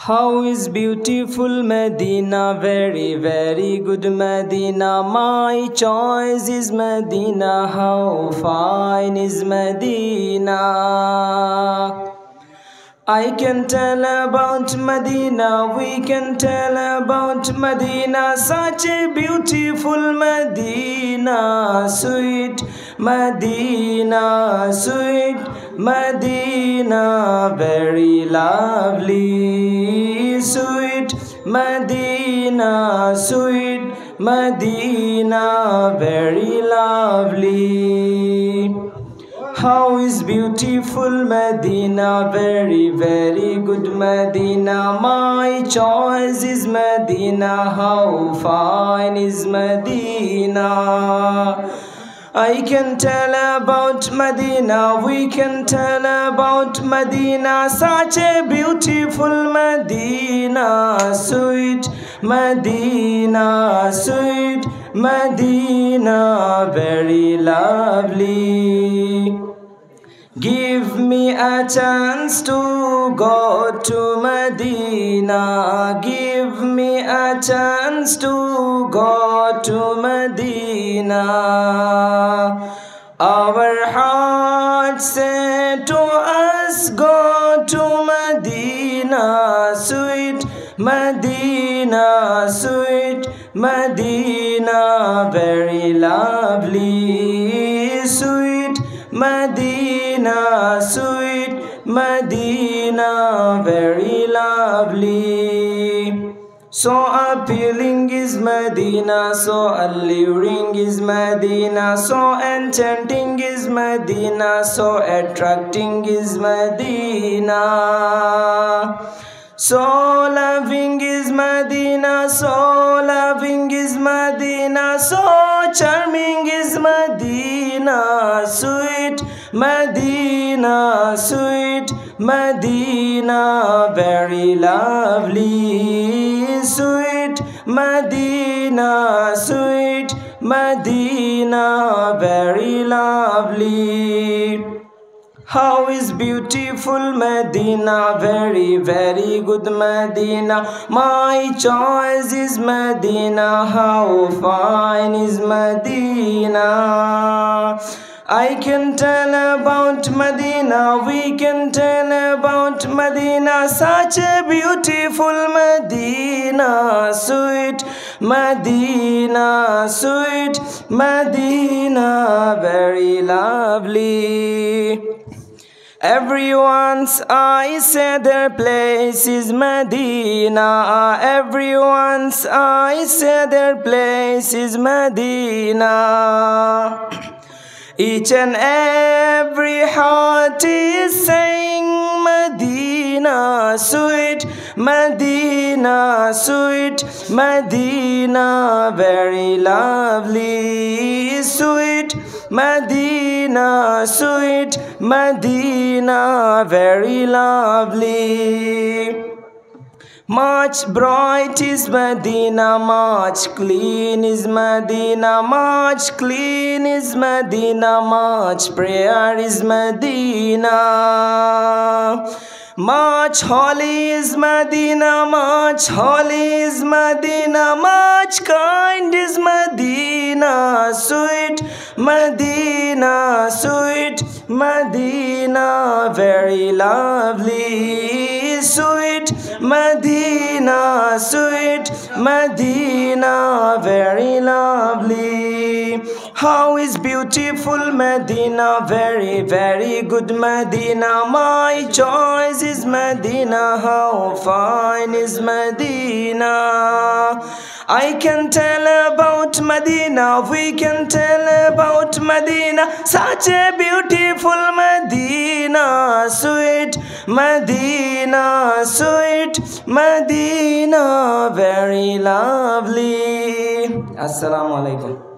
How is beautiful Medina, very, very good Medina. My choice is Medina, how fine is Medina. I can tell about Medina, we can tell about Medina, such a beautiful Medina, sweet Medina, sweet Medina, very lovely, sweet Medina, sweet Medina, very lovely. How is beautiful Medina, very, very good Medina. My choice is Medina, how fine is Medina. I can tell about Medina, we can tell about Medina, such a beautiful Medina, sweet Medina, sweet Medina, very lovely. Give me a chance to go to Medina. Give me a chance to go to Medina. Our hearts say to us, go to Medina, sweet Medina, sweet Medina, very lovely, sweet Medina, sweet Medina, very lovely. So appealing is Medina, so alluring is Medina, so enchanting is Medina, so attracting is Medina. So loving is Medina, so loving is Medina, so charming is Medina, sweet Medina, sweet Medina, very lovely, sweet Medina, sweet Medina, very lovely. How is beautiful Medina, very, very good Medina. My choice is Medina, how fine is Medina. I can tell about Medina, we can tell about Medina, such a beautiful Medina, sweet Medina, sweet Medina, very lovely. Everyone's eyes say their place is Medina. Everyone's eyes say their place is Medina. Each and every heart is saying Medina, sweet Medina, sweet Medina, very lovely, sweet Medina, sweet Medina, very lovely. Much bright is Medina, much clean is Medina, much clean is Medina, much prayer is Medina. Much holy is Medina, much holy is Medina, much kind is Medina, sweet Medina, sweet Medina, very lovely, sweet Medina, sweet Medina, very lovely. How is beautiful Medina, very, very good Medina. My choice is Medina, how fine is Medina. I can tell about Medina, we can tell about Medina, such a beautiful Medina, sweet Medina, sweet Medina, very lovely. Assalamu alaikum.